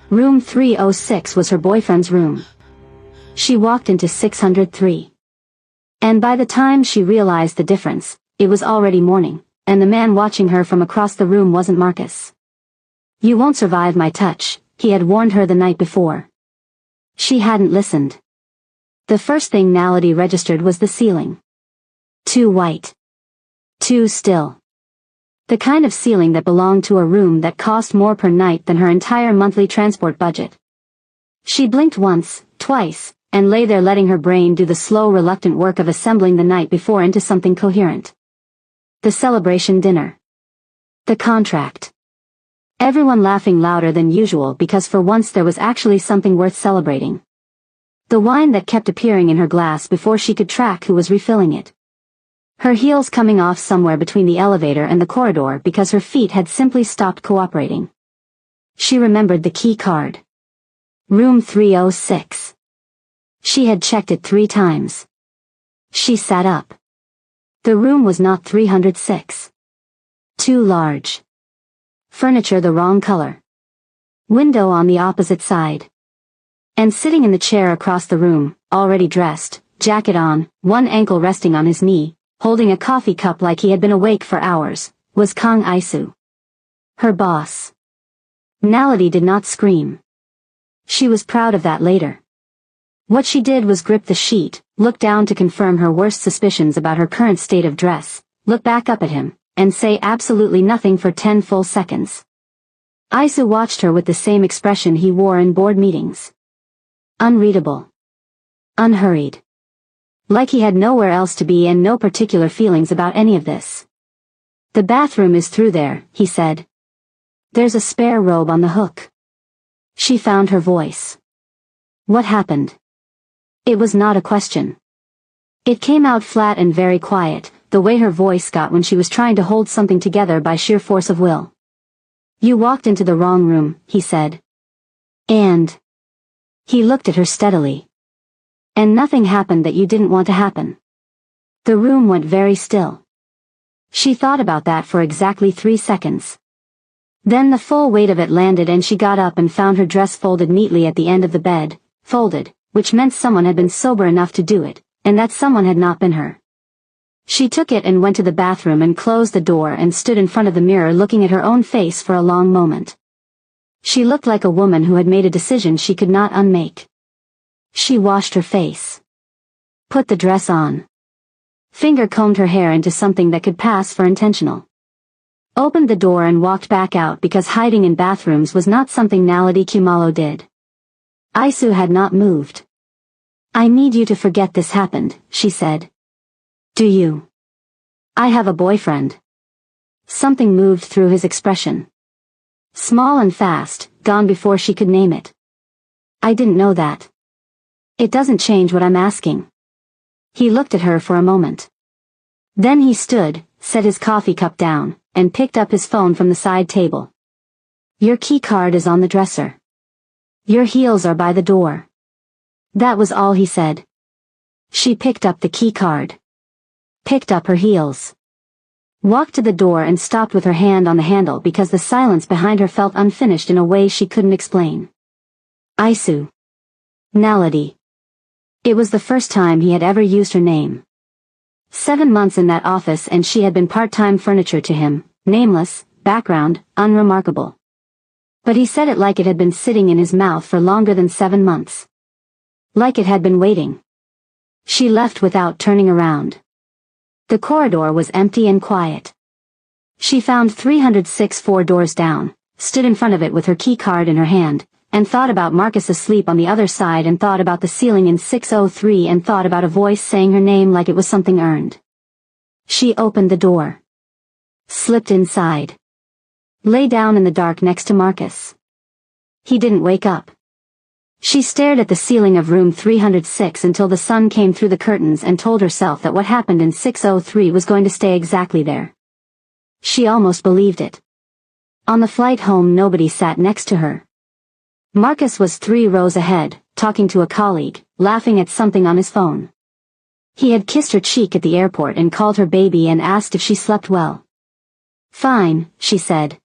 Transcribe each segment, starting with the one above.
Room 306 was her boyfriend's room. She walked into 603. And by the time she realized the difference, it was already morning, and the man watching her from across the room wasn't Marcus. "You won't survive my touch," he had warned her the night before. She hadn't listened. The first thing Nality registered was the ceiling. Too white. Too still. The kind of ceiling that belonged to a room that cost more per night than her entire monthly transport budget. She blinked once, twice, and lay there letting her brain do the slow, reluctant work of assembling the night before into something coherent. The celebration dinner. The contract. Everyone laughing louder than usual because for once there was actually something worth celebrating. The wine that kept appearing in her glass before she could track who was refilling it. Her heels coming off somewhere between the elevator and the corridor because her feet had simply stopped cooperating. She remembered the key card. Room 306. She had checked it 3 times. She sat up. The room was not 306. Too large. Furniture the wrong color. Window on the opposite side. And sitting in the chair across the room, already dressed, jacket on, one ankle resting on his knee, holding a coffee cup like he had been awake for hours, was Kang Isu. Her boss. Nality did not scream. She was proud of that later. What she did was grip the sheet, look down to confirm her worst suspicions about her current state of dress, look back up at him, and say absolutely nothing for 10 full seconds. Isu watched her with the same expression he wore in board meetings. Unreadable. Unhurried. Like he had nowhere else to be and no particular feelings about any of this. "The bathroom is through there," he said. "There's a spare robe on the hook." She found her voice. What happened? It was not a question. It came out flat and very quiet, the way her voice got when she was trying to hold something together by sheer force of will. "You walked into the wrong room," he said. And he looked at her steadily. "And nothing happened that you didn't want to happen." The room went very still. She thought about that for exactly 3 seconds. Then the full weight of it landed and she got up and found her dress folded neatly at the end of the bed, folded, which meant someone had been sober enough to do it, and that someone had not been her. She took it and went to the bathroom and closed the door and stood in front of the mirror looking at her own face for a long moment. She looked like a woman who had made a decision she could not unmake. She washed her face. Put the dress on. Finger combed her hair into something that could pass for intentional. Opened the door and walked back out because hiding in bathrooms was not something Nality Kumalo did. Isu had not moved. "I need you to forget this happened," she said. "Do you?" "I have a boyfriend." Something moved through his expression. Small and fast, gone before she could name it. "I didn't know that." "It doesn't change what I'm asking." He looked at her for a moment. Then he stood, set his coffee cup down, and picked up his phone from the side table. "Your key card is on the dresser. Your heels are by the door." That was all he said. She picked up the key card. Picked up her heels. Walked to the door and stopped with her hand on the handle because the silence behind her felt unfinished in a way she couldn't explain. Isu. Nality. It was the first time he had ever used her name. 7 months in that office and she had been part-time furniture to him, nameless, background, unremarkable. But he said it like it had been sitting in his mouth for longer than 7 months. Like it had been waiting. She left without turning around. The corridor was empty and quiet. She found 306 4 doors down, stood in front of it with her key card in her hand, and thought about Marcus asleep on the other side and thought about the ceiling in 603 and thought about a voice saying her name like it was something earned. She opened the door. Slipped inside. Lay down in the dark next to Marcus. He didn't wake up. She stared at the ceiling of room 306 until the sun came through the curtains and told herself that what happened in 603 was going to stay exactly there. She almost believed it. On the flight home nobody sat next to her. Marcus was 3 rows ahead, talking to a colleague, laughing at something on his phone. He had kissed her cheek at the airport and called her baby and asked if she slept well. "Fine," she said.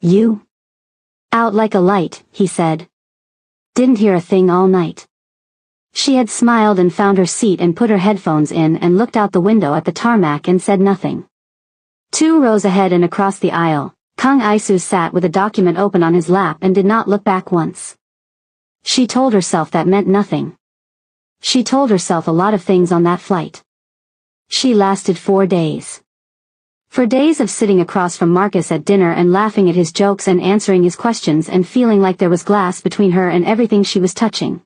"You?" Out like a light, he said. Didn't hear a thing all night. She had smiled and found her seat and put her headphones in and looked out the window at the tarmac and said nothing. 2 rows ahead and across the aisle, Kang Isu sat with a document open on his lap and did not look back once. She told herself that meant nothing. She told herself a lot of things on that flight. She lasted 4 days. 4 days of sitting across from Marcus at dinner and laughing at his jokes and answering his questions and feeling like there was glass between her and everything she was touching.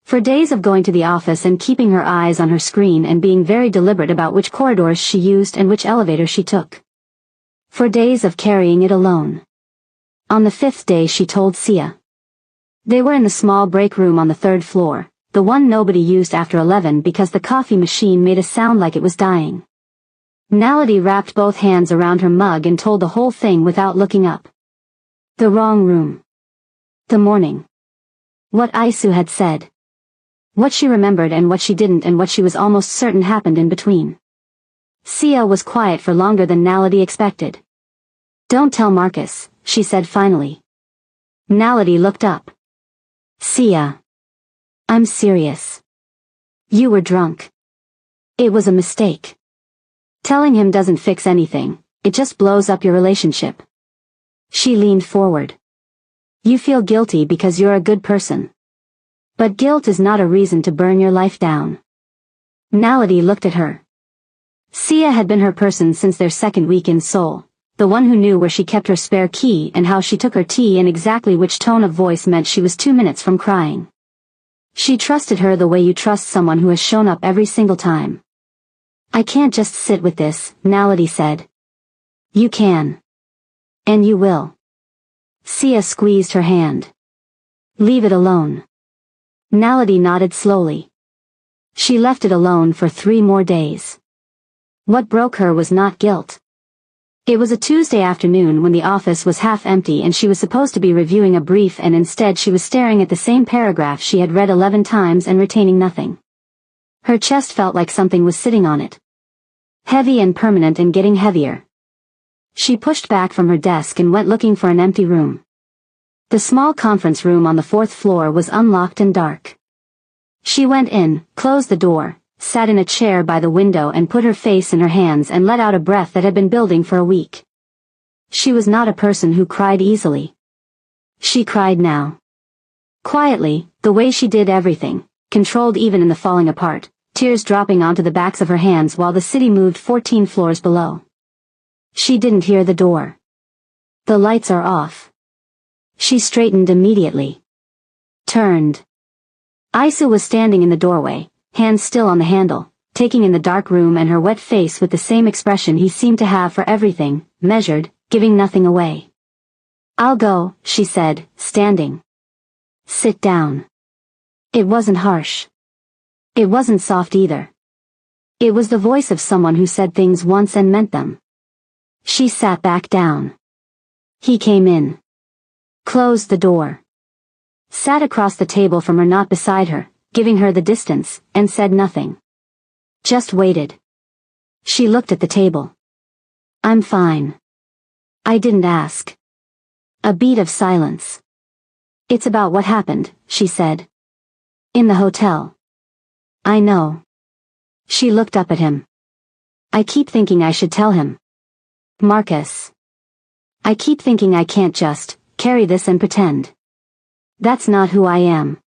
4 days of going to the office and keeping her eyes on her screen and being very deliberate about which corridors she used and which elevator she took. 4 days of carrying it alone. On the 5th day she told Sia. They were in the small break room on the 3rd floor, the one nobody used after 11 because the coffee machine made a sound like it was dying. Naledi wrapped both hands around her mug and told the whole thing without looking up. The wrong room. The morning. What Isu had said. What she remembered and what she didn't and what she was almost certain happened in between. Sia was quiet for longer than Naledi expected. Don't tell Marcus, she said finally. Naledi looked up. Sia. I'm serious. You were drunk. It was a mistake. Telling him doesn't fix anything, it just blows up your relationship. She leaned forward. You feel guilty because you're a good person. But guilt is not a reason to burn your life down. Naledi looked at her. Sia had been her person since their 2nd week in Seoul, the one who knew where she kept her spare key and how she took her tea and exactly which tone of voice meant she was 2 minutes from crying. She trusted her the way you trust someone who has shown up every single time. I can't just sit with this, Naledi said. You can. And you will. Sia squeezed her hand. Leave it alone. Naledi nodded slowly. She left it alone for 3 more days. What broke her was not guilt. It was a Tuesday afternoon when the office was half empty and she was supposed to be reviewing a brief and instead she was staring at the same paragraph she had read 11 times and retaining nothing. Her chest felt like something was sitting on it. Heavy and permanent and getting heavier. She pushed back from her desk and went looking for an empty room. The small conference room on the 4th floor was unlocked and dark. She went in, closed the door, sat in a chair by the window and put her face in her hands and let out a breath that had been building for a week. She was not a person who cried easily. She cried now. Quietly, the way she did everything, controlled even in the falling apart, tears dropping onto the backs of her hands while the city moved 14 floors below. She didn't hear the door. The lights are off. She straightened immediately. Turned. Isu was standing in the doorway, hands still on the handle, taking in the dark room and her wet face with the same expression he seemed to have for everything, measured, giving nothing away. I'll go, she said, standing. Sit down. It wasn't harsh. It wasn't soft either. It was the voice of someone who said things once and meant them. She sat back down. He came in. Closed the door. Sat across the table from her, not beside her, giving her the distance, and said nothing. Just waited. She looked at the table. I'm fine. I didn't ask. A beat of silence. It's about what happened, she said. In the hotel. I know. She looked up at him. I keep thinking I should tell him. Marcus. I keep thinking I can't just carry this and pretend. That's not who I am.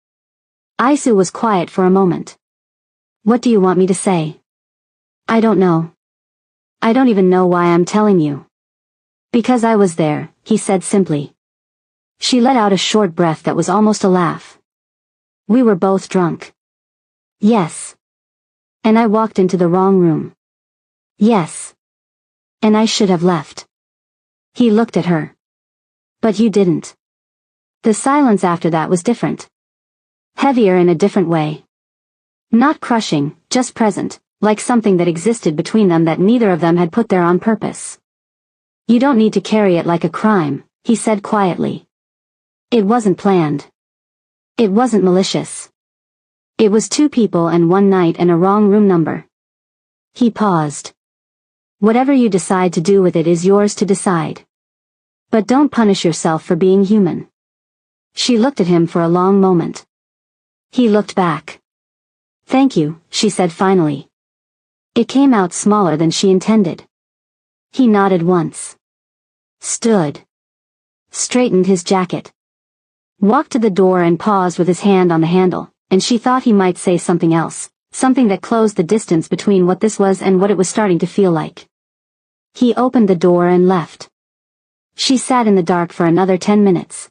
Isu was quiet for a moment. What do you want me to say? I don't know. I don't even know why I'm telling you. Because I was there, he said simply. She let out a short breath that was almost a laugh. We were both drunk. Yes. And I walked into the wrong room. Yes. And I should have left. He looked at her. But you didn't. The silence after that was different. Heavier in a different way. Not crushing, just present, like something that existed between them that neither of them had put there on purpose. You don't need to carry it like a crime, he said quietly. It wasn't planned. It wasn't malicious. It was 2 people and 1 night and a wrong room number. He paused. Whatever you decide to do with it is yours to decide. But don't punish yourself for being human. She looked at him for a long moment. He looked back. Thank you, she said finally. It came out smaller than she intended. He nodded once. Stood. Straightened his jacket. Walked to the door and paused with his hand on the handle, and she thought he might say something else, something that closed the distance between what this was and what it was starting to feel like. He opened the door and left. She sat in the dark for another 10 minutes.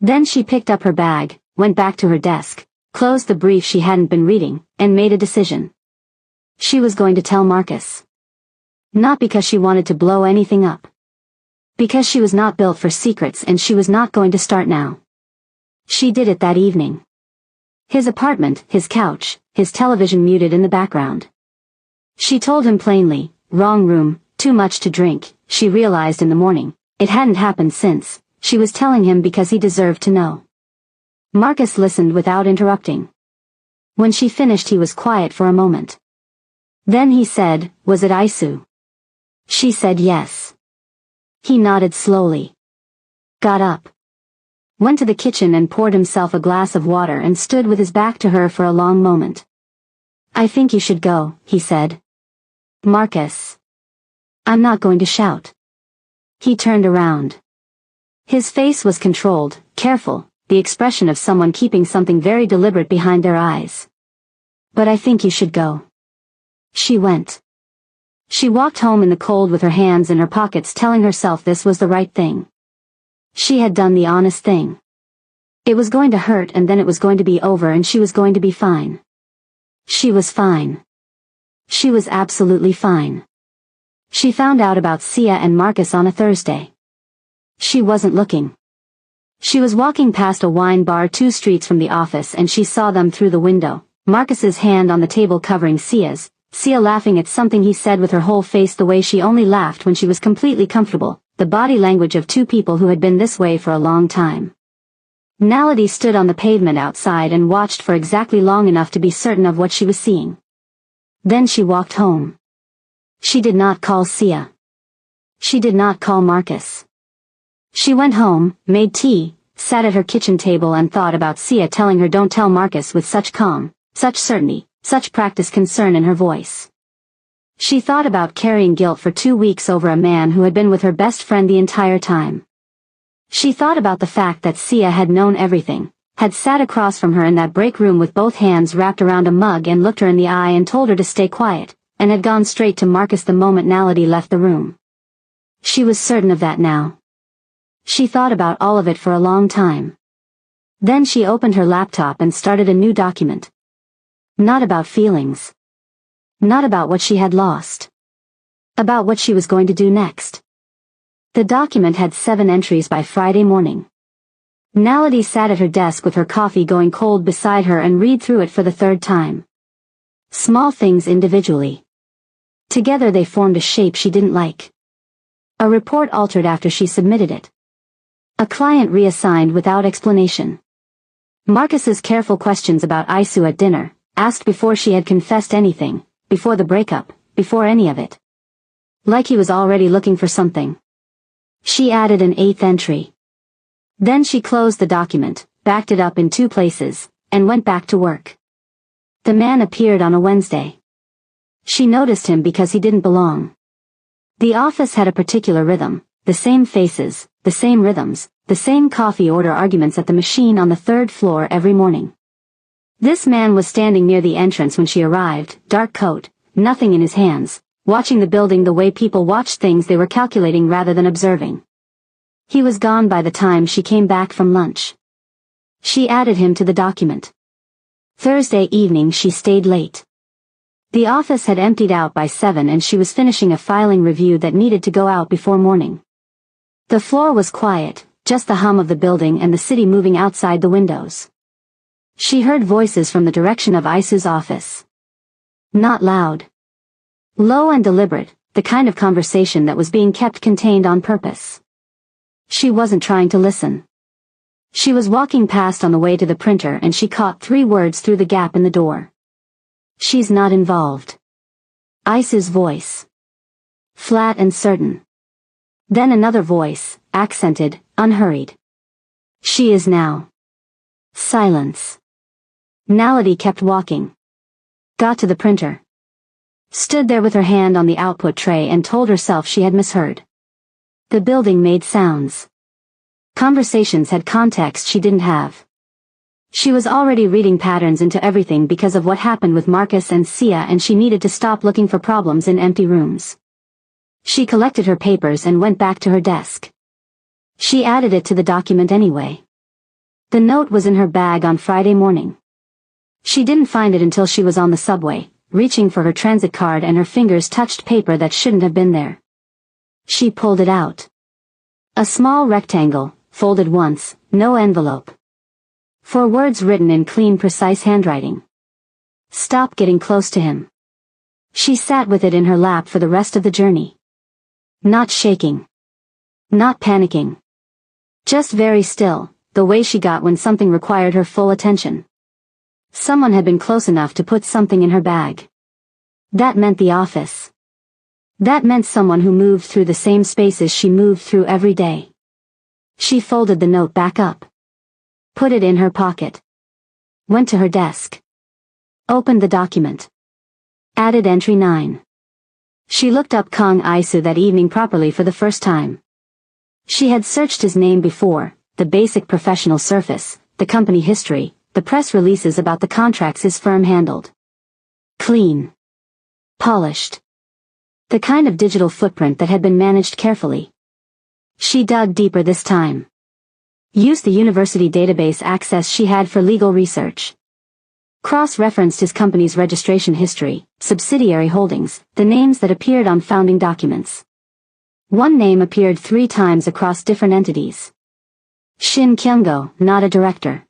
Then she picked up her bag, went back to her desk, closed the brief she hadn't been reading, and made a decision. She was going to tell Marcus. Not because she wanted to blow anything up. Because she was not built for secrets and she was not going to start now. She did it that evening. His apartment, his couch, his television muted in the background. She told him plainly, wrong room, too much to drink, she realized in the morning. It hadn't happened since. She was telling him because he deserved to know. Marcus listened without interrupting. When she finished he was quiet for a moment. Then he said, was it Isu? She said yes. He nodded slowly. Got up. Went to the kitchen and poured himself a glass of water and stood with his back to her for a long moment. I think you should go, he said. Marcus. I'm not going to shout. He turned around. His face was controlled, careful, the expression of someone keeping something very deliberate behind their eyes. But I think you should go. She went. She walked home in the cold with her hands in her pockets, telling herself this was the right thing. She had done the honest thing. It was going to hurt and then it was going to be over and she was going to be fine. She was fine. She was absolutely fine. She found out about Sia and Marcus on a Thursday. She wasn't looking. She was walking past a wine bar 2 streets from the office and she saw them through the window, Marcus's hand on the table covering Sia's, Sia laughing at something he said with her whole face the way she only laughed when she was completely comfortable, the body language of 2 people who had been this way for a long time. Naledi stood on the pavement outside and watched for exactly long enough to be certain of what she was seeing. Then she walked home. She did not call Sia. She did not call Marcus. She went home, made tea, sat at her kitchen table and thought about Sia telling her don't tell Marcus with such calm, such certainty, such practiced concern in her voice. She thought about carrying guilt for 2 weeks over a man who had been with her best friend the entire time. She thought about the fact that Sia had known everything, had sat across from her in that break room with both hands wrapped around a mug and looked her in the eye and told her to stay quiet, and had gone straight to Marcus the moment Naledi left the room. She was certain of that now. She thought about all of it for a long time. Then she opened her laptop and started a new document. Not about feelings. Not about what she had lost. About what she was going to do next. The document had 7 entries by Friday morning. Naledi sat at her desk with her coffee going cold beside her and read through it for the 3rd time. Small things individually. Together they formed a shape she didn't like. A report altered after she submitted it. A client reassigned without explanation. Marcus's careful questions about Isu at dinner, asked before she had confessed anything, before the breakup, before any of it. Like he was already looking for something. She added an 8th entry. Then she closed the document, backed it up in 2 places, and went back to work. The man appeared on a Wednesday. She noticed him because he didn't belong. The office had a particular rhythm, the same faces, the same rhythms, the same coffee order arguments at the machine on the 3rd floor every morning. This man was standing near the entrance when she arrived, dark coat, nothing in his hands, watching the building the way people watched things they were calculating rather than observing. He was gone by the time she came back from lunch. She added him to the document. Thursday evening she stayed late. The office had emptied out by 7 and she was finishing a filing review that needed to go out before morning. The floor was quiet, just the hum of the building and the city moving outside the windows. She heard voices from the direction of Isu's office. Not loud. Low and deliberate, the kind of conversation that was being kept contained on purpose. She wasn't trying to listen. She was walking past on the way to the printer and she caught 3 words through the gap in the door. She's not involved. Isu's voice. Flat and certain. Then another voice, accented, unhurried. She is now. Silence. Nality kept walking. Got to the printer. Stood there with her hand on the output tray and told herself she had misheard. The building made sounds. Conversations had context she didn't have. She was already reading patterns into everything because of what happened with Marcus and Sia, and she needed to stop looking for problems in empty rooms. She collected her papers and went back to her desk. She added it to the document anyway. The note was in her bag on Friday morning. She didn't find it until she was on the subway, reaching for her transit card, and her fingers touched paper that shouldn't have been there. She pulled it out. A small rectangle, folded once, no envelope. 4 words written in clean, precise handwriting. Stop getting close to him. She sat with it in her lap for the rest of the journey. Not shaking. Not panicking. Just very still, the way she got when something required her full attention. Someone had been close enough to put something in her bag. That meant the office. That meant someone who moved through the same spaces she moved through every day. She folded the note back up. Put it in her pocket. Went to her desk. Opened the document. Added entry 9. She looked up Kang Isu that evening properly for the first time. She had searched his name before, the basic professional surface, the company history, the press releases about the contracts his firm handled. Clean. Polished. The kind of digital footprint that had been managed carefully. She dug deeper this time. Used the university database access she had for legal research. Cross-referenced his company's registration history, subsidiary holdings, the names that appeared on founding documents. One name appeared 3 times across different entities. Shin Kyung-go, not a director.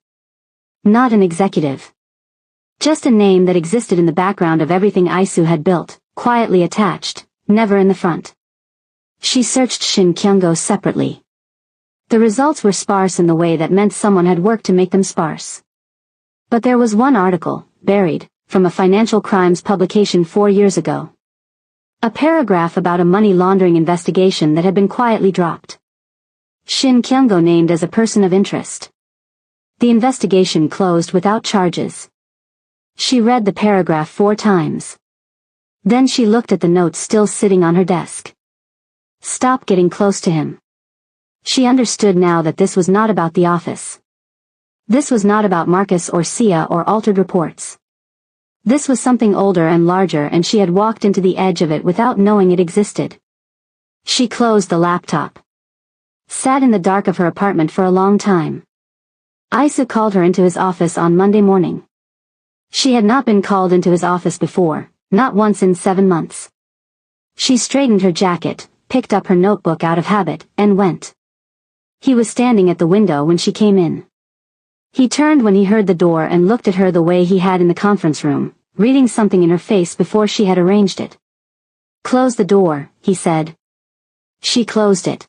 Not an executive. Just a name that existed in the background of everything Isu had built, quietly attached, never in the front. She searched Shin Kyung-go separately. The results were sparse in the way that meant someone had worked to make them sparse. But there was one article, buried, from a financial crimes publication 4 years ago. A paragraph about a money laundering investigation that had been quietly dropped. Shin Kyung-go named as a person of interest. The investigation closed without charges. She read the paragraph 4 times. Then she looked at the note still sitting on her desk. Stop getting close to him. She understood now that this was not about the office. This was not about Marcus or Sia or altered reports. This was something older and larger, and she had walked into the edge of it without knowing it existed. She closed the laptop. Sat in the dark of her apartment for a long time. Isu called her into his office on Monday morning. She had not been called into his office before, not once in 7 months. She straightened her jacket, picked up her notebook out of habit, and went. He was standing at the window when she came in. He turned when he heard the door and looked at her the way he had in the conference room, reading something in her face before she had arranged it. Close the door, he said. She closed it.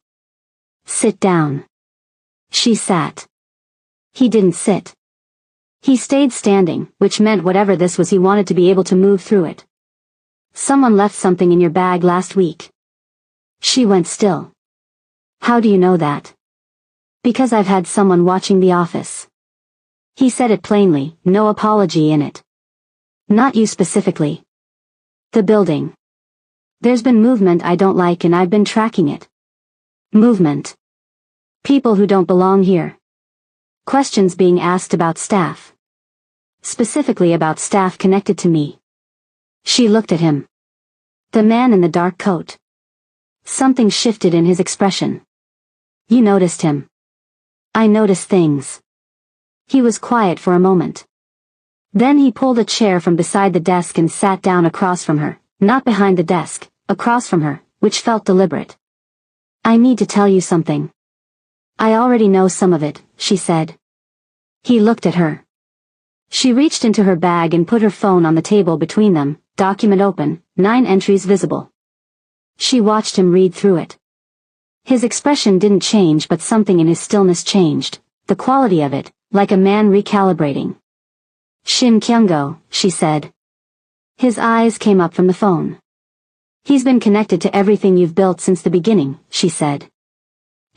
Sit down. She sat. He didn't sit. He stayed standing, which meant whatever this was he wanted to be able to move through it. Someone left something in your bag last week. She went still. How do you know that? Because I've had someone watching the office. He said it plainly, no apology in it. Not you specifically. The building. There's been movement I don't like and I've been tracking it. Movement. People who don't belong here. Questions being asked about staff. Specifically about staff connected to me. She looked at him. The man in the dark coat. Something shifted in his expression. You noticed him. I notice things. He was quiet for a moment. Then he pulled a chair from beside the desk and sat down across from her, not behind the desk, across from her, which felt deliberate. I need to tell you something. I already know some of it, she said. He looked at her. She reached into her bag and put her phone on the table between them, document open, 9 entries visible. She watched him read through it. His expression didn't change, but something in his stillness changed, the quality of it, like a man recalibrating. Shin Kyung-go, she said. His eyes came up from the phone. He's been connected to everything you've built since the beginning, she said.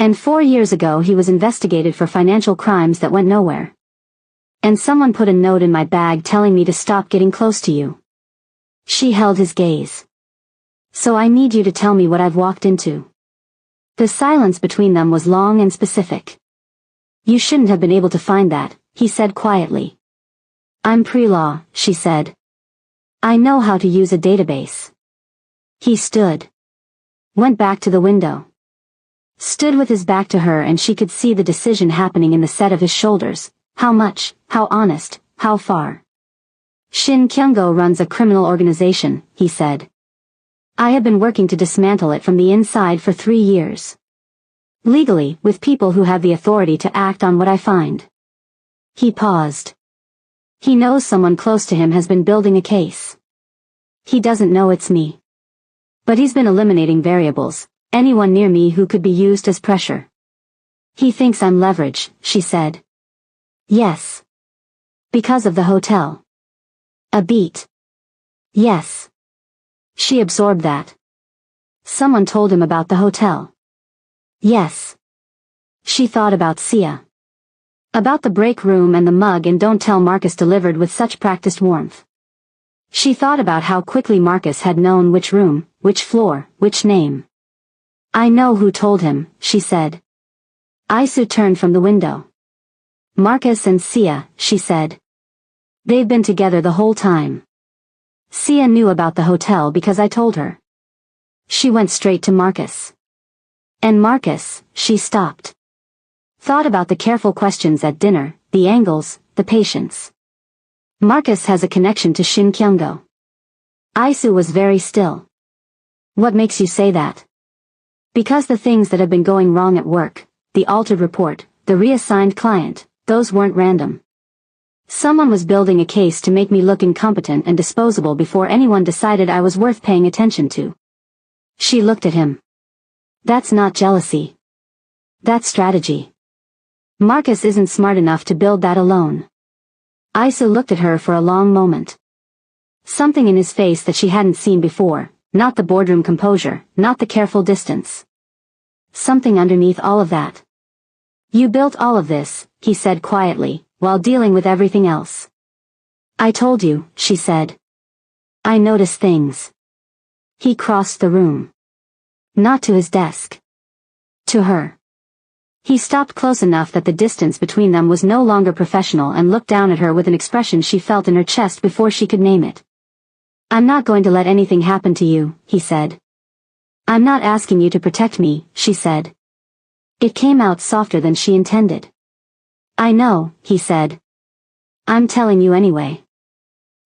And 4 years ago he was investigated for financial crimes that went nowhere. And someone put a note in my bag telling me to stop getting close to you. She held his gaze. So I need you to tell me what I've walked into. The silence between them was long and specific. You shouldn't have been able to find that, he said quietly. I'm pre-law, she said. I know how to use a database. He stood. Went back to the window. Stood with his back to her and she could see the decision happening in the set of his shoulders. How much, how honest, how far. Shin Kyung-go runs a criminal organization, he said. I have been working to dismantle it from the inside for 3 years. Legally, with people who have the authority to act on what I find. He paused. He knows someone close to him has been building a case. He doesn't know it's me. But he's been eliminating variables, anyone near me who could be used as pressure. He thinks I'm leverage, she said. Yes. Because of the hotel. A beat. Yes. She absorbed that. Someone told him about the hotel. Yes. She thought about Sia. About the break room and the mug and don't tell Marcus delivered with such practiced warmth. She thought about how quickly Marcus had known which room, which floor, which name. I know who told him, she said. Aisu turned from the window. Marcus and Sia, she said. They've been together the whole time. Sia knew about the hotel because I told her. She went straight to Marcus. And Marcus, she stopped. Thought about the careful questions at dinner, the angles, the patience. Marcus has a connection to Shin Kyung-go. Aisu was very still. What makes you say that? Because the things that have been going wrong at work, the altered report, the reassigned client, those weren't random. Someone was building a case to make me look incompetent and disposable before anyone decided I was worth paying attention to. She looked at him. That's not jealousy. That's strategy. Marcus isn't smart enough to build that alone. Aisu looked at her for a long moment. Something in his face that she hadn't seen before, not the boardroom composure, not the careful distance. Something underneath all of that. You built all of this, he said quietly, while dealing with everything else. I told you, she said. I noticed things. He crossed the room. Not to his desk. To her. He stopped close enough that the distance between them was no longer professional and looked down at her with an expression she felt in her chest before she could name it. I'm not going to let anything happen to you, he said. I'm not asking you to protect me, she said. It came out softer than she intended. I know, he said. I'm telling you anyway.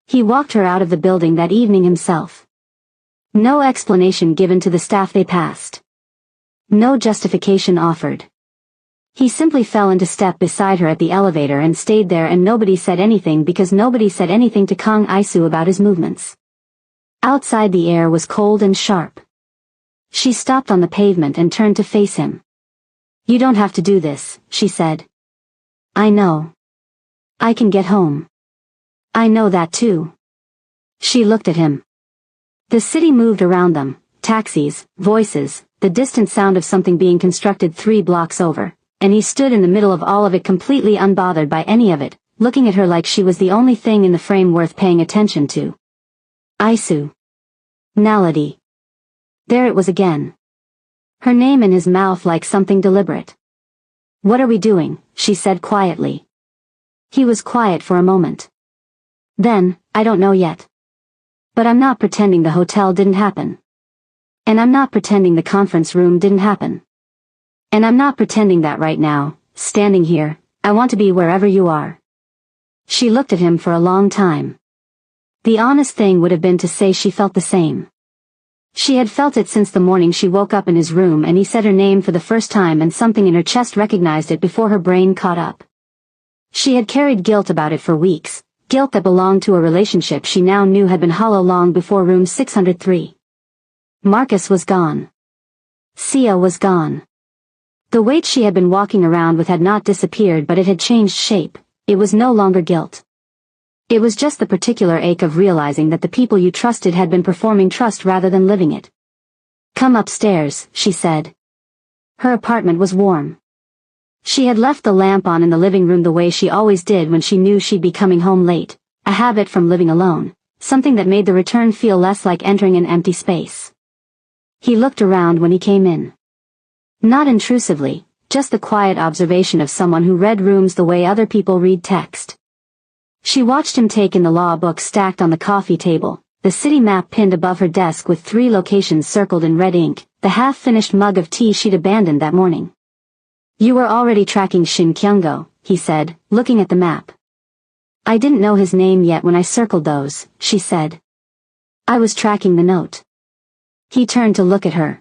He walked her out of the building that evening himself. No explanation given to the staff they passed. No justification offered. He simply fell into step beside her at the elevator and stayed there, and nobody said anything because nobody said anything to Kang Aisu about his movements. Outside the air was cold and sharp. She stopped on the pavement and turned to face him. You don't have to do this, she said. I know. I can get home. I know that too. She looked at him. The city moved around them, taxis, voices, the distant sound of something being constructed 3 blocks over, and he stood in the middle of all of it completely unbothered by any of it, looking at her like she was the only thing in the frame worth paying attention to. Aisu. Naledi. There it was again. Her name in his mouth like something deliberate. What are we doing? She said quietly. He was quiet for a moment. Then, I don't know yet. But I'm not pretending the hotel didn't happen. And I'm not pretending the conference room didn't happen. And I'm not pretending that right now, standing here, I want to be wherever you are. She looked at him for a long time. The honest thing would have been to say she felt the same. She had felt it since the morning she woke up in his room and he said her name for the first time, and something in her chest recognized it before her brain caught up. She had carried guilt about it for weeks, guilt that belonged to a relationship she now knew had been hollow long before room 603. Marcus was gone. Sia was gone. The weight she had been walking around with had not disappeared, but it had changed shape. It was no longer guilt. It was just the particular ache of realizing that the people you trusted had been performing trust rather than living it. Come upstairs, she said. Her apartment was warm. She had left the lamp on in the living room the way she always did when she knew she'd be coming home late, a habit from living alone, something that made the return feel less like entering an empty space. He looked around when he came in. Not intrusively, just the quiet observation of someone who read rooms the way other people read text. She watched him take in the law book stacked on the coffee table, the city map pinned above her desk with 3 locations circled in red ink, the half-finished mug of tea she'd abandoned that morning. "You were already tracking Shin Kyung-go," he said, looking at the map. "I didn't know his name yet when I circled those," she said. "I was tracking the note." He turned to look at her.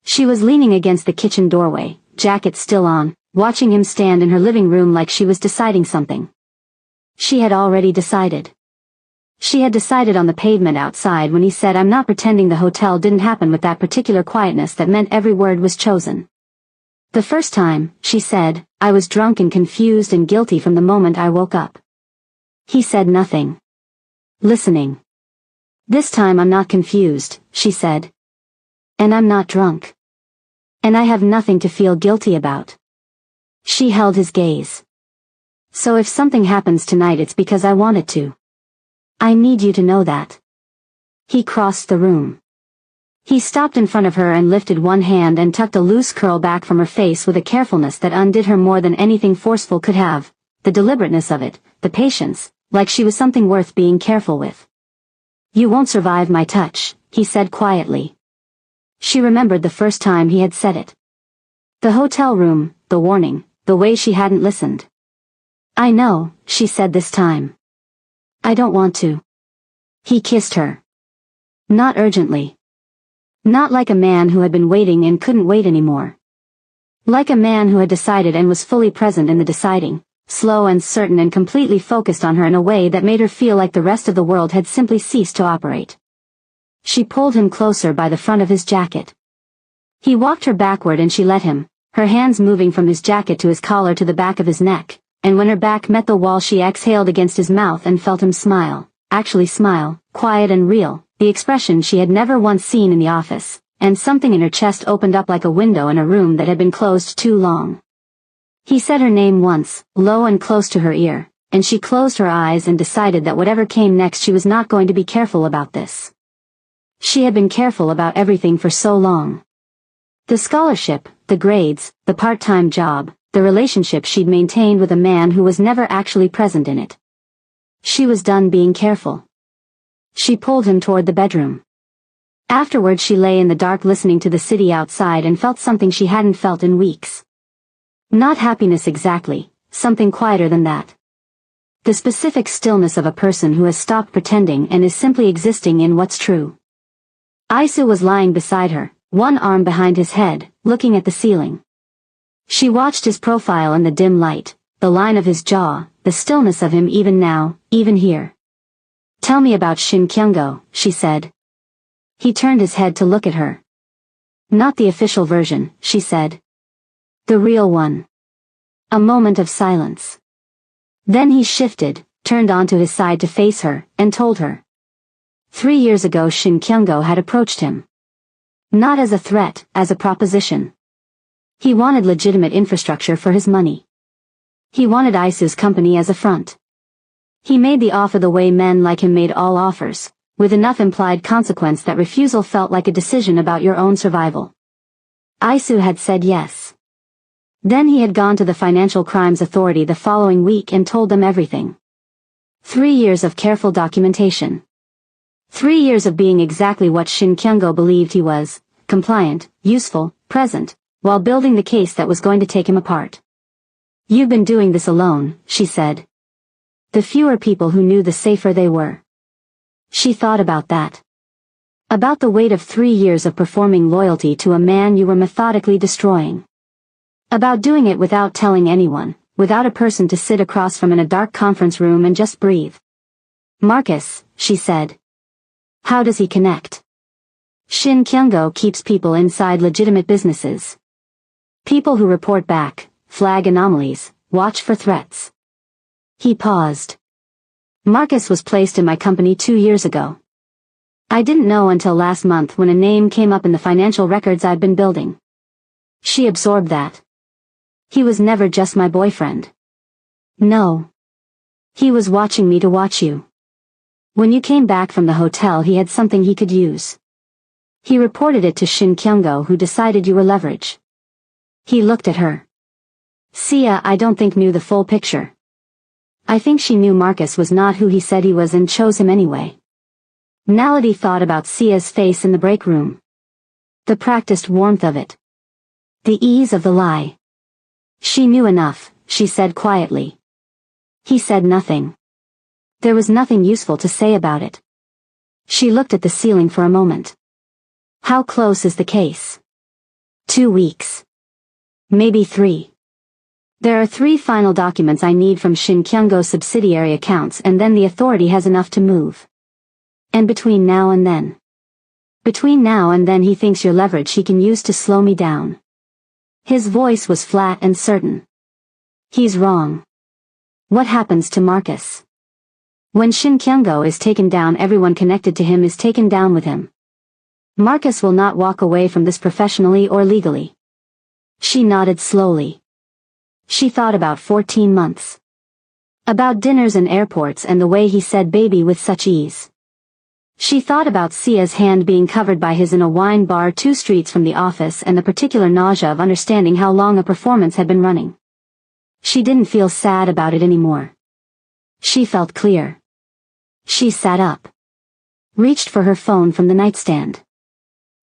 She was leaning against the kitchen doorway, jacket still on, watching him stand in her living room like she was deciding something. She had already decided. She had decided on the pavement outside when he said, "I'm not pretending the hotel didn't happen," with that particular quietness that meant every word was chosen. "The first time," she said, "I was drunk and confused and guilty from the moment I woke up." He said nothing. Listening. "This time I'm not confused," she said. "And I'm not drunk. And I have nothing to feel guilty about." She held his gaze. "So if something happens tonight it's because I want it to. I need you to know that." He crossed the room. He stopped in front of her and lifted one hand and tucked a loose curl back from her face with a carefulness that undid her more than anything forceful could have, the deliberateness of it, the patience, like she was something worth being careful with. "You won't survive my touch," he said quietly. She remembered the first time he had said it. The hotel room, the warning, the way she hadn't listened. "I know," she said this time. "I don't want to." He kissed her. Not urgently. Not like a man who had been waiting and couldn't wait anymore. Like a man who had decided and was fully present in the deciding, slow and certain and completely focused on her in a way that made her feel like the rest of the world had simply ceased to operate. She pulled him closer by the front of his jacket. He walked her backward and she let him, her hands moving from his jacket to his collar to the back of his neck, and when her back met the wall she exhaled against his mouth and felt him smile, actually smile, quiet and real, the expression she had never once seen in the office, and something in her chest opened up like a window in a room that had been closed too long. He said her name once, low and close to her ear, and she closed her eyes and decided that whatever came next she was not going to be careful about this. She had been careful about everything for so long. The scholarship, the grades, the part-time job, the relationship she'd maintained with a man who was never actually present in it. She was done being careful. She pulled him toward the bedroom. Afterward she lay in the dark listening to the city outside and felt something she hadn't felt in weeks. Not happiness exactly, something quieter than that. The specific stillness of a person who has stopped pretending and is simply existing in what's true. Isu was lying beside her, one arm behind his head, looking at the ceiling. She watched his profile in the dim light, the line of his jaw, the stillness of him even now, even here. "Tell me about Shin Kyung-go," she said. He turned his head to look at her. "Not the official version," she said. "The real one." A moment of silence. Then he shifted, turned onto his side to face her, and told her. 3 years ago Shin Kyung-go had approached him. Not as a threat, as a proposition. He wanted legitimate infrastructure for his money. He wanted Isu's company as a front. He made the offer the way men like him made all offers, with enough implied consequence that refusal felt like a decision about your own survival. Isu had said yes. Then he had gone to the Financial Crimes Authority the following week and told them everything. 3 years of careful documentation. 3 years of being exactly what Shin Kyung-go believed he was, compliant, useful, present, while building the case that was going to take him apart. "You've been doing this alone," she said. The fewer people who knew the safer they were. She thought about that. About the weight of 3 years of performing loyalty to a man you were methodically destroying. About doing it without telling anyone, without a person to sit across from in a dark conference room and just breathe. "Marcus," she said. "How does he connect?" Shin Kyung-go keeps people inside legitimate businesses. People who report back, flag anomalies, watch for threats. He paused. "Marcus was placed in my company 2 years ago. I didn't know until last month when a name came up in the financial records I've been building. She absorbed that. He was never just my boyfriend. No. He was watching me to watch you. When you came back from the hotel he had something he could use. He reported it to Shin Kyung-go, who decided you were leverage. He looked at her. Sia, I don't think, knew the full picture. I think she knew Marcus was not who he said he was and chose him anyway. Naledi thought about Sia's face in the break room. The practiced warmth of it. The ease of the lie. She knew enough, she said quietly. He said nothing. There was nothing useful to say about it. She looked at the ceiling for a moment. How close is the case? 2 weeks. Maybe 3. There are 3 final documents I need from Shin Kyung-go's subsidiary accounts, and then the authority has enough to move. And between now and then? Between now and then he thinks you're leverage he can use to slow me down. His voice was flat and certain. He's wrong. What happens to Marcus? When Shin Kyung-go is taken down, everyone connected to him is taken down with him. Marcus will not walk away from this professionally or legally. She nodded slowly. She thought about 14 months. About dinners and airports and the way he said baby with such ease. She thought about Sia's hand being covered by his in a wine bar 2 streets from the office, and the particular nausea of understanding how long a performance had been running. She didn't feel sad about it anymore. She felt clear. She sat up. Reached for her phone from the nightstand.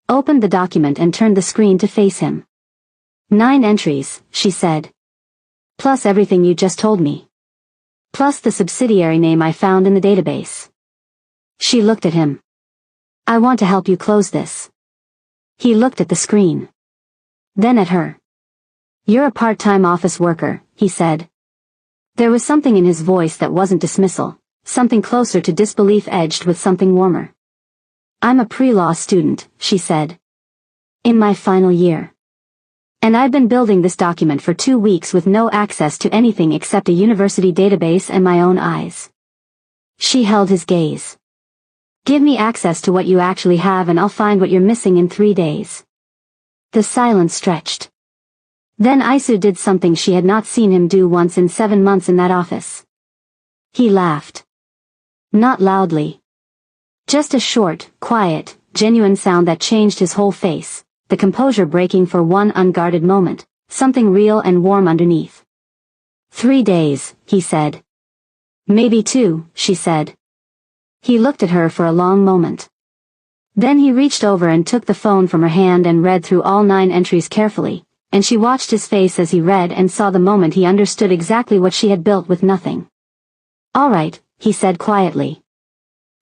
Opened the document and turned the screen to face him. 9 entries, she said. Plus everything you just told me. Plus the subsidiary name I found in the database. She looked at him. I want to help you close this. He looked at the screen. Then at her. You're a part-time office worker, he said. There was something in his voice that wasn't dismissal, something closer to disbelief edged with something warmer. I'm a pre-law student, she said. In my final year. And I've been building this document for 2 weeks with no access to anything except a university database and my own eyes. She held his gaze. Give me access to what you actually have and I'll find what you're missing in 3 days. The silence stretched. Then Isu did something she had not seen him do once in 7 months in that office. He laughed. Not loudly. Just a short, quiet, genuine sound that changed his whole face, the composure breaking for one unguarded moment, something real and warm underneath. 3 days, he said. Maybe 2, she said. He looked at her for a long moment. Then he reached over and took the phone from her hand and read through all 9 entries carefully, and she watched his face as he read and saw the moment he understood exactly what she had built with nothing. All right, he said quietly.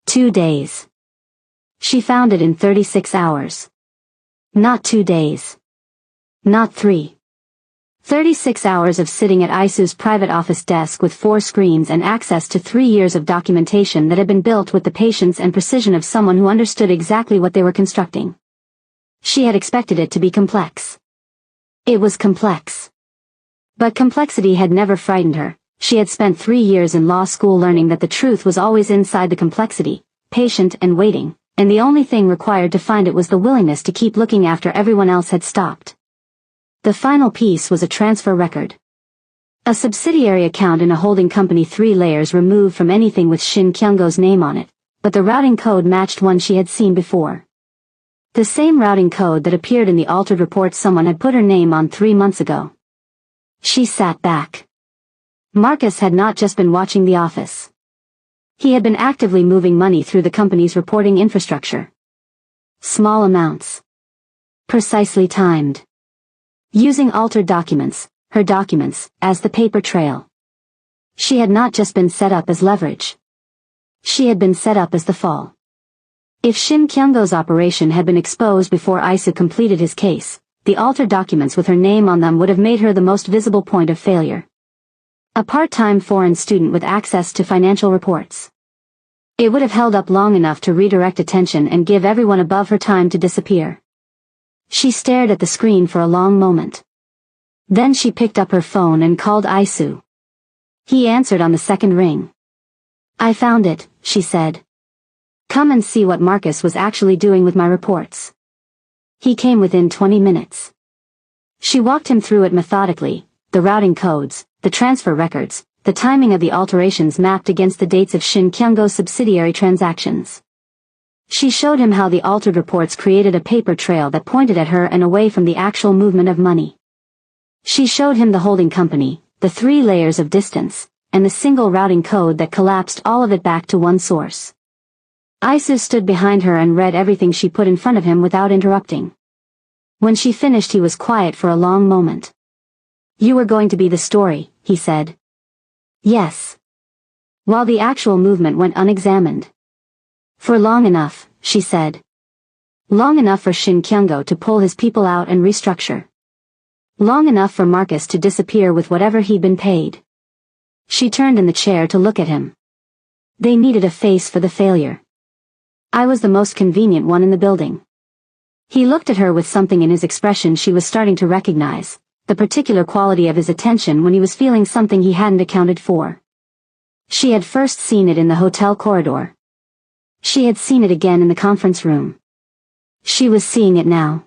2 days. She found it in 36 hours. Not 2 days. Not 3. 36 hours of sitting at Isu's private office desk with 4 screens and access to 3 years of documentation that had been built with the patience and precision of someone who understood exactly what they were constructing. She had expected it to be complex. It was complex. But complexity had never frightened her. She had spent 3 years in law school learning that the truth was always inside the complexity, patient and waiting, and the only thing required to find it was the willingness to keep looking after everyone else had stopped. The final piece was a transfer record. A subsidiary account in a holding company 3 layers removed from anything with Shin Kyung-go's name on it, but the routing code matched one she had seen before. The same routing code that appeared in the altered report someone had put her name on 3 months ago. She sat back. Marcus had not just been watching the office. He had been actively moving money through the company's reporting infrastructure. Small amounts. Precisely timed. Using altered documents, her documents, as the paper trail. She had not just been set up as leverage. She had been set up as the fall. If Shin Kyung-go's operation had been exposed before Isu completed his case, the altered documents with her name on them would have made her the most visible point of failure. A part-time foreign student with access to financial reports. It would have held up long enough to redirect attention and give everyone above her time to disappear. She stared at the screen for a long moment. Then she picked up her phone and called Isu. He answered on the second ring. I found it, she said. Come and see what Marcus was actually doing with my reports. He came within 20 minutes. She walked him through it methodically, the routing codes, the transfer records, the timing of the alterations mapped against the dates of Shin Kyung-go's subsidiary transactions. She showed him how the altered reports created a paper trail that pointed at her and away from the actual movement of money. She showed him the holding company, the 3 layers of distance, and the single routing code that collapsed all of it back to one source. Isu stood behind her and read everything she put in front of him without interrupting. When she finished, he was quiet for a long moment. "You were going to be the story," he said. "Yes." "While the actual movement went unexamined." "For long enough," she said. "Long enough for Shin Kyung-go to pull his people out and restructure. Long enough for Marcus to disappear with whatever he'd been paid." She turned in the chair to look at him. "They needed a face for the failure. I was the most convenient one in the building." He looked at her with something in his expression she was starting to recognize, the particular quality of his attention when he was feeling something he hadn't accounted for. She had first seen it in the hotel corridor. She had seen it again in the conference room. She was seeing it now.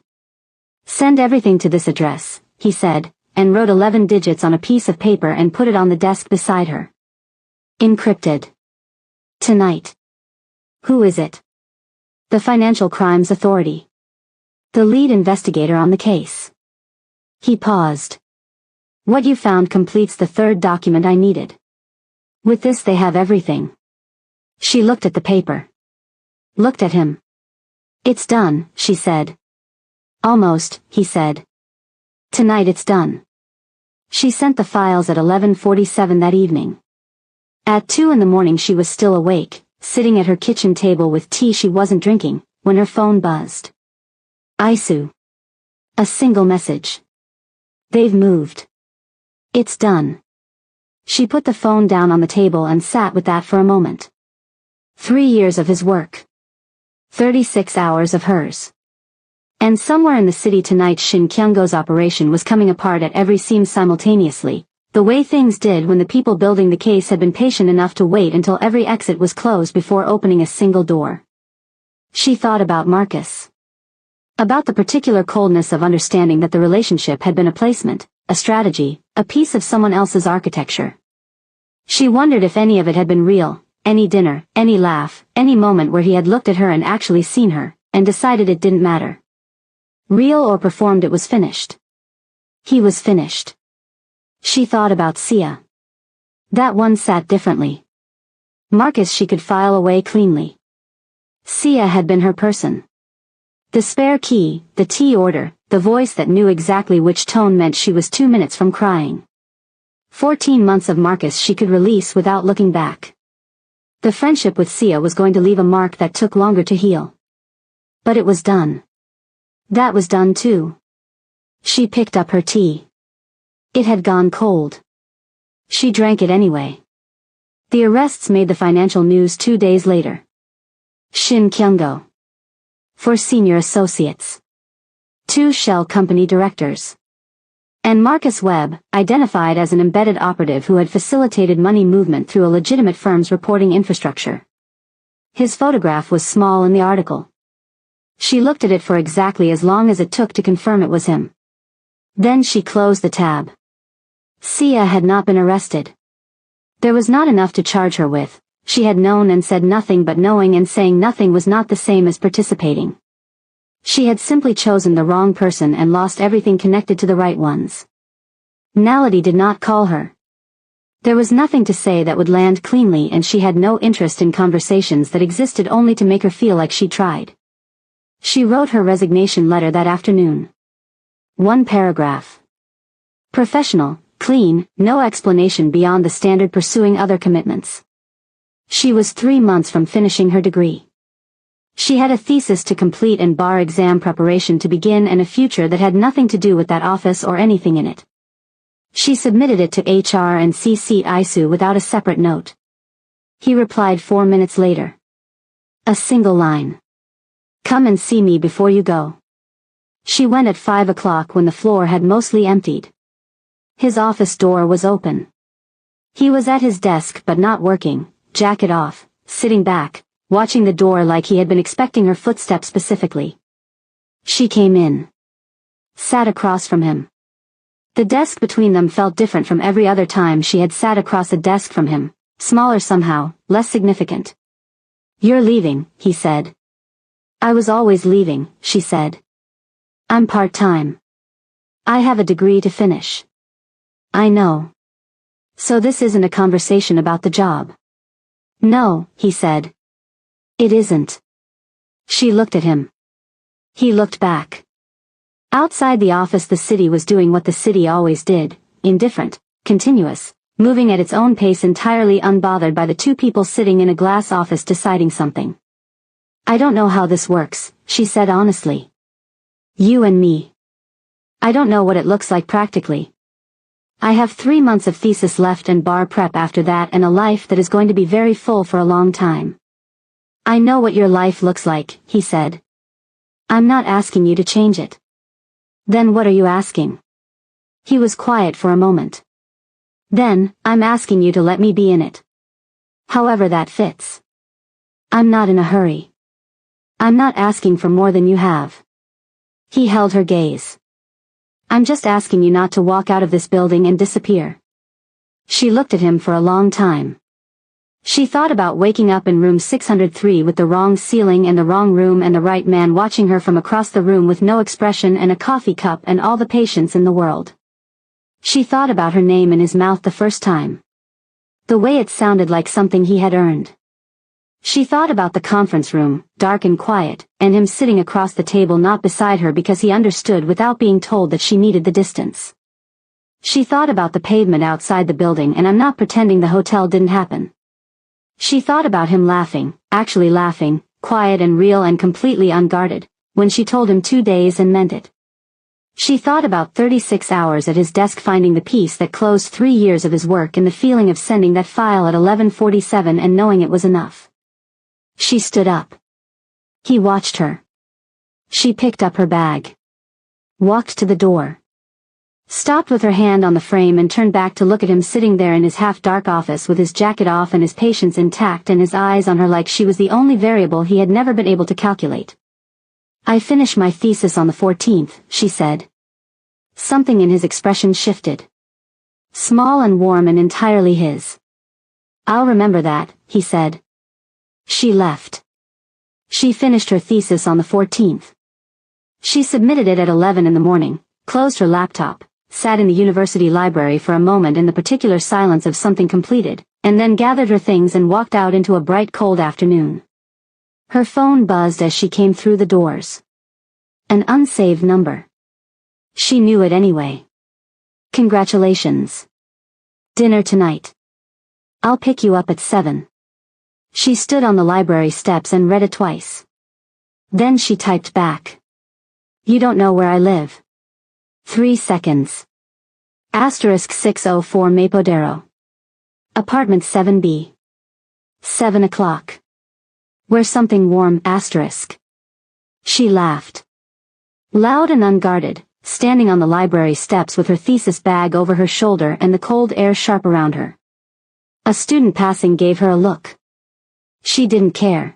"Send everything to this address," he said, and wrote 11 digits on a piece of paper and put it on the desk beside her. "Encrypted. Tonight." "Who is it?" "The Financial Crimes Authority. The lead investigator on the case." He paused. "What you found completes the 3rd document I needed. With this they have everything." She looked at the paper. Looked at him. "It's done," she said. "Almost," he said. "Tonight it's done." She sent the files at 11:47 that evening. At 2 in the morning she was still awake, sitting at her kitchen table with tea she wasn't drinking, when her phone buzzed. "Isu." A single message. "They've moved. It's done." She put the phone down on the table and sat with that for a moment. 3 years of his work. 36 hours of hers. And somewhere in the city tonight Shin Kyung-go's operation was coming apart at every seam simultaneously, the way things did when the people building the case had been patient enough to wait until every exit was closed before opening a single door. She thought about Marcus. About the particular coldness of understanding that the relationship had been a placement, a strategy, a piece of someone else's architecture. She wondered if any of it had been real, any dinner, any laugh, any moment where he had looked at her and actually seen her, and decided it didn't matter. Real or performed, it was finished. He was finished. She thought about Sia. That one sat differently. Marcus she could file away cleanly. Sia had been her person. The spare key, the tea order, the voice that knew exactly which tone meant she was 2 minutes from crying. 14 months of Marcus she could release without looking back. The friendship with Sia was going to leave a mark that took longer to heal. But it was done. That was done too. She picked up her tea. It had gone cold. She drank it anyway. The arrests made the financial news 2 days later. Shin Kyung-go. 4 senior associates. 2 shell company directors. And Marcus Webb, identified as an embedded operative who had facilitated money movement through a legitimate firm's reporting infrastructure. His photograph was small in the article. She looked at it for exactly as long as it took to confirm it was him. Then she closed the tab. Sia had not been arrested. There was not enough to charge her with. She had known and said nothing, but knowing and saying nothing was not the same as participating. She had simply chosen the wrong person and lost everything connected to the right ones. Nality did not call her. There was nothing to say that would land cleanly, and she had no interest in conversations that existed only to make her feel like she tried. She wrote her resignation letter that afternoon. 1 paragraph. Professional, clean, no explanation beyond the standard pursuing other commitments. She was 3 months from finishing her degree. She had a thesis to complete and bar exam preparation to begin, and a future that had nothing to do with that office or anything in it. She submitted it to HR and CC'd Isu without a separate note. He replied 4 minutes later. A single line. "Come and see me before you go." She went at 5 o'clock when the floor had mostly emptied. His office door was open. He was at his desk but not working, jacket off, sitting back, watching the door like he had been expecting her footsteps specifically. She came in. Sat across from him. The desk between them felt different from every other time she had sat across a desk from him, smaller somehow, less significant. "You're leaving," he said. "I was always leaving," she said. "I'm part-time. I have a degree to finish." "I know. So this isn't a conversation about the job." "No," he said. "It isn't." She looked at him. He looked back. Outside the office the city was doing what the city always did, indifferent, continuous, moving at its own pace entirely unbothered by the two people sitting in a glass office deciding something. "I don't know how this works," she said honestly. "You and me. I don't know what it looks like practically. I have 3 months of thesis left and bar prep after that and a life that is going to be very full for a long time." "I know what your life looks like," he said. "I'm not asking you to change it." "Then what are you asking?" He was quiet for a moment. "Then, I'm asking you to let me be in it. However that fits. I'm not in a hurry. I'm not asking for more than you have." He held her gaze. "I'm just asking you not to walk out of this building and disappear." She looked at him for a long time. She thought about waking up in room 603 with the wrong ceiling and the wrong room and the right man watching her from across the room with no expression and a coffee cup and all the patience in the world. She thought about her name in his mouth the first time. The way it sounded like something he had earned. She thought about the conference room, dark and quiet, and him sitting across the table not beside her because he understood without being told that she needed the distance. She thought about the pavement outside the building, and I'm not pretending the hotel didn't happen. She thought about him laughing, actually laughing, quiet and real and completely unguarded, when she told him 2 days and meant it. She thought about 36 hours at his desk finding the piece that closed 3 years of his work and the feeling of sending that file at 11:47 and knowing it was enough. She stood up. He watched her. She picked up her bag. Walked to the door. Stopped with her hand on the frame and turned back to look at him sitting there in his half-dark office with his jacket off and his patience intact and his eyes on her like she was the only variable he had never been able to calculate. "I finish my thesis on the 14th, she said. Something in his expression shifted. Small and warm and entirely his. "I'll remember that," he said. She left. She finished her thesis on the 14th. She submitted it at 11 in the morning, closed her laptop, sat in the university library for a moment in the particular silence of something completed, and then gathered her things and walked out into a bright cold afternoon. Her phone buzzed as she came through the doors. An unsaved number. She knew it anyway. "Congratulations. Dinner tonight. I'll pick you up at 7. She stood on the library steps and read it twice. Then she typed back. "You don't know where I live." 3 seconds. *604 Mapodero. Apartment 7B. 7 o'clock. "Wear something warm*. She laughed. Loud and unguarded, standing on the library steps with her thesis bag over her shoulder and the cold air sharp around her. A student passing gave her a look. She didn't care.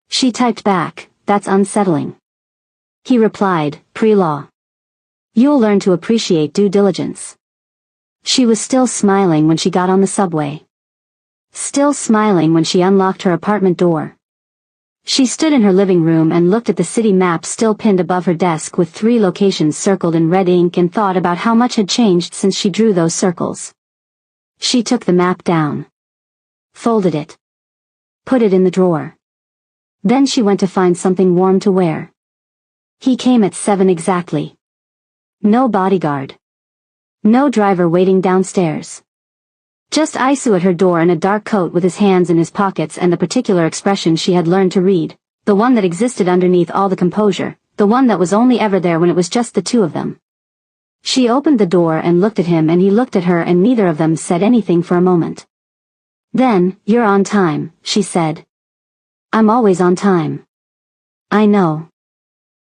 She typed back, "That's unsettling." He replied, "Pre-law. You'll learn to appreciate due diligence." She was still smiling when she got on the subway. Still smiling when she unlocked her apartment door. She stood in her living room and looked at the city map still pinned above her desk with 3 locations circled in red ink and thought about how much had changed since she drew those circles. She took the map down. Folded it. Put it in the drawer. Then she went to find something warm to wear. He came at 7 exactly. No bodyguard. No driver waiting downstairs. Just Isu at her door in a dark coat with his hands in his pockets and the particular expression she had learned to read, the one that existed underneath all the composure, the one that was only ever there when it was just the two of them. She opened the door and looked at him and he looked at her and neither of them said anything for a moment. Then, "You're on time," she said. "I'm always on time." "I know.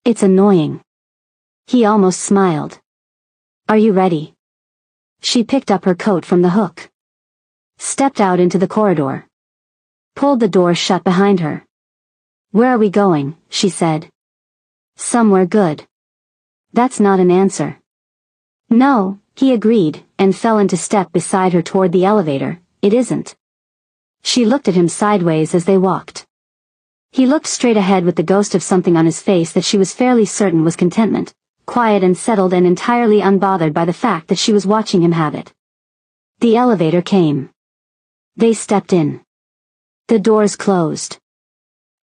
It's annoying." He almost smiled. "Are you ready?" She picked up her coat from the hook. Stepped out into the corridor. Pulled the door shut behind her. "Where are we going?" she said. "Somewhere good." That's not an answer. "No, he agreed, and fell into step beside her toward the elevator. It isn't. She looked at him sideways as they walked. He looked straight ahead with the ghost of something on his face that she was fairly certain was contentment, quiet and settled and entirely unbothered by the fact that she was watching him have it. The elevator came. They stepped in. The doors closed.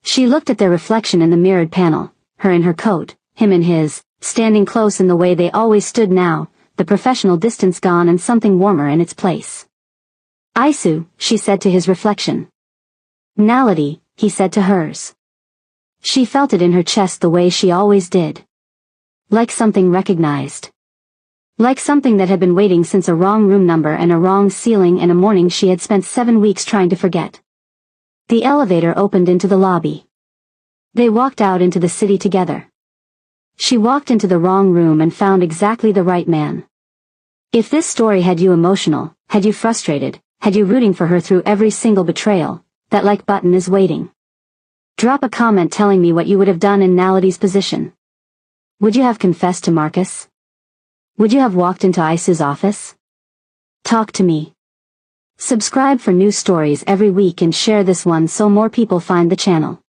She looked at their reflection in the mirrored panel, her in her coat, him in his, standing close in the way they always stood now, the professional distance gone and something warmer in its place. "Isu," she said to his reflection. "Nality," he said to hers. She felt it in her chest the way she always did. Like something recognized. Like something that had been waiting since a wrong room number and a wrong ceiling and a morning she had spent 7 weeks trying to forget. The elevator opened into the lobby. They walked out into the city together. She walked into the wrong room and found exactly the right man. If this story had you emotional, had you frustrated, had you rooting for her through every single betrayal, that like button is waiting. Drop a comment telling me what you would have done in Nality's position. Would you have confessed to Marcus? Would you have walked into Isu's office? Talk to me. Subscribe for new stories every week and share this one so more people find the channel.